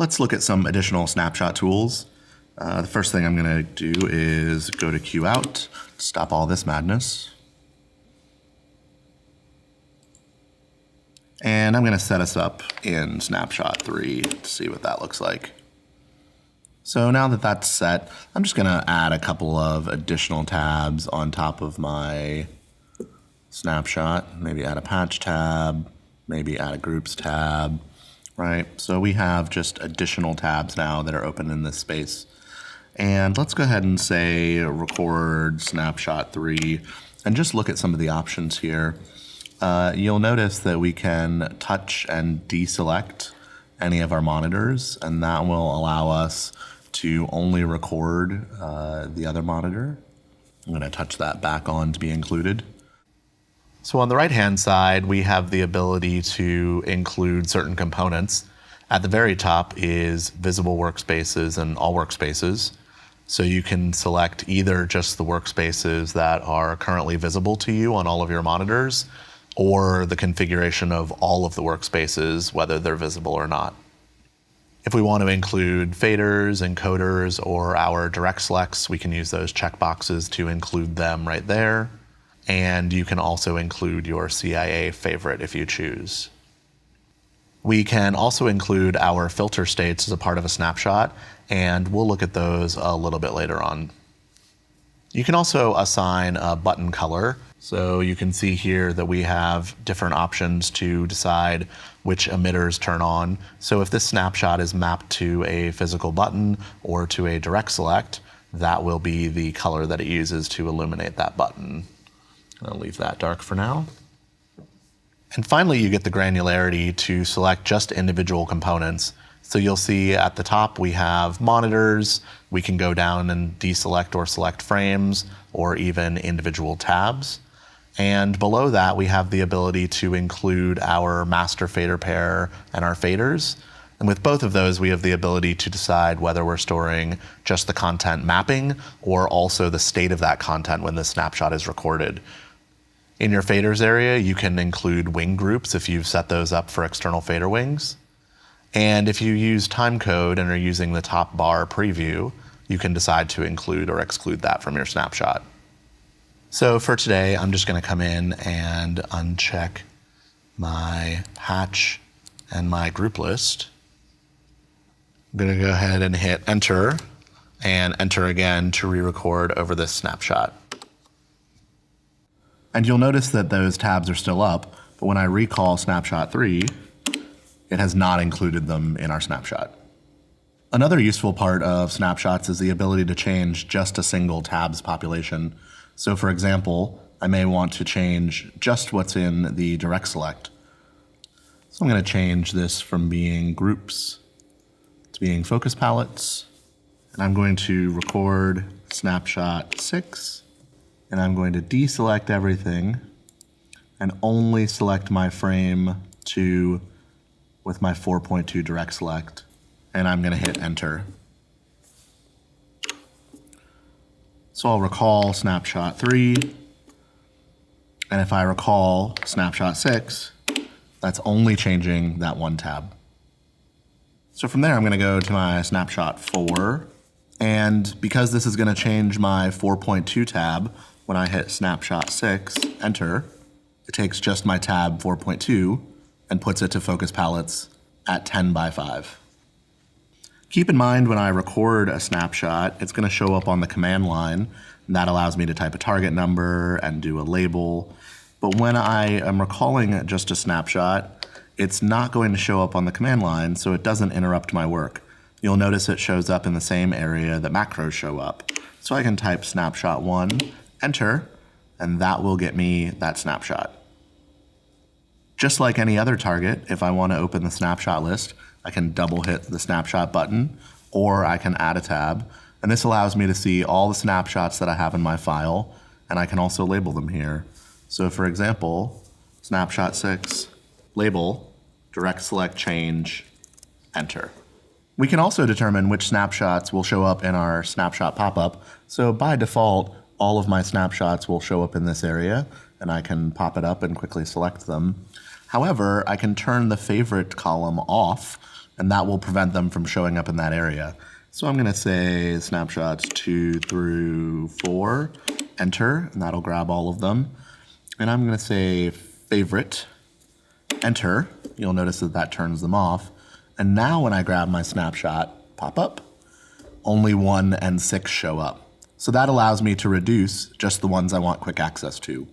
Let's look at some additional snapshot tools. The first thing I'm going to do is go to Q out, stop all this madness. And I'm going to set us up in Snapshot 3 to see what that looks like. So now that that's set, I'm just going to add a couple of additional tabs on top of my snapshot. Maybe add a patch tab, maybe add a groups tab, right? So we have just additional tabs now that are open in this space. And let's go ahead and say record snapshot 3 and just look at some of the options here. You'll notice that we can touch and deselect any of our monitors, and that will allow us to only record the other monitor. I'm going to touch that back on to be included. So on the right-hand side, we have the ability to include certain components. At the very top is visible workspaces and all workspaces. So you can select either just the workspaces that are currently visible to you on all of your monitors, or the configuration of all of the workspaces, whether they're visible or not. If we want to include faders, encoders, or our direct selects, we can use those checkboxes to include them right there. And you can also include your CIA favorite if you choose. We can also include our filter states as a part of a snapshot, and we'll look at those a little bit later on. You can also assign a button color. So you can see here that we have different options to decide which emitters turn on. So if this snapshot is mapped to a physical button or to a direct select, that will be the color that it uses to illuminate that button. I'll leave that dark for now. And finally, you get the granularity to select just individual components. So you'll see at the top we have monitors. We can go down and deselect or select frames or even individual tabs. And below that, we have the ability to include our master fader pair and our faders. And with both of those, we have the ability to decide whether we're storing just the content mapping or also the state of that content when the snapshot is recorded. In your faders area, you can include wing groups if you've set those up for external fader wings. And if you use timecode and are using the top bar preview, you can decide to include or exclude that from your snapshot. So for today, I'm just going to come in and uncheck my patch and my group list. I'm going to go ahead and hit enter and enter again to re-record over this snapshot. And you'll notice that those tabs are still up, but when I recall snapshot 3, it has not included them in our snapshot. Another useful part of snapshots is the ability to change just a single tab's population. So for example, I may want to change just what's in the direct select. So I'm going to change this from being groups to being focus palettes. And I'm going to record snapshot 6. And I'm going to deselect everything and only select my frame 2 with my 4.2 direct select. And I'm going to hit enter. So I'll recall snapshot 3. And if I recall snapshot 6, that's only changing that one tab. So from there, I'm going to go to my snapshot 4. And because this is going to change my 4.2 tab, when I hit snapshot 6, enter, it takes just my tab 4.2 and puts it to focus palettes at 10 by 5. Keep in mind when I record a snapshot, it's going to show up on the command line, and that allows me to type a target number and do a label. But when I am recalling just a snapshot, it's not going to show up on the command line, so it doesn't interrupt my work. You'll notice it shows up in the same area that macros show up. So I can type snapshot 1, enter, and that will get me that snapshot. Just like any other target, if I want to open the snapshot list, I can double hit the snapshot button, or I can add a tab. And this allows me to see all the snapshots that I have in my file, and I can also label them here. So for example, snapshot 6, label, direct select change, enter. We can also determine which snapshots will show up in our snapshot pop-up. So by default, all of my snapshots will show up in this area, and I can pop it up and quickly select them. However, I can turn the favorite column off and that will prevent them from showing up in that area. So I'm going to say snapshots 2 through 4, enter, and that'll grab all of them. And I'm going to say favorite, enter. You'll notice that that turns them off. And now when I grab my snapshot pop-up, only 1 and 6 show up. So that allows me to reduce just the ones I want quick access to.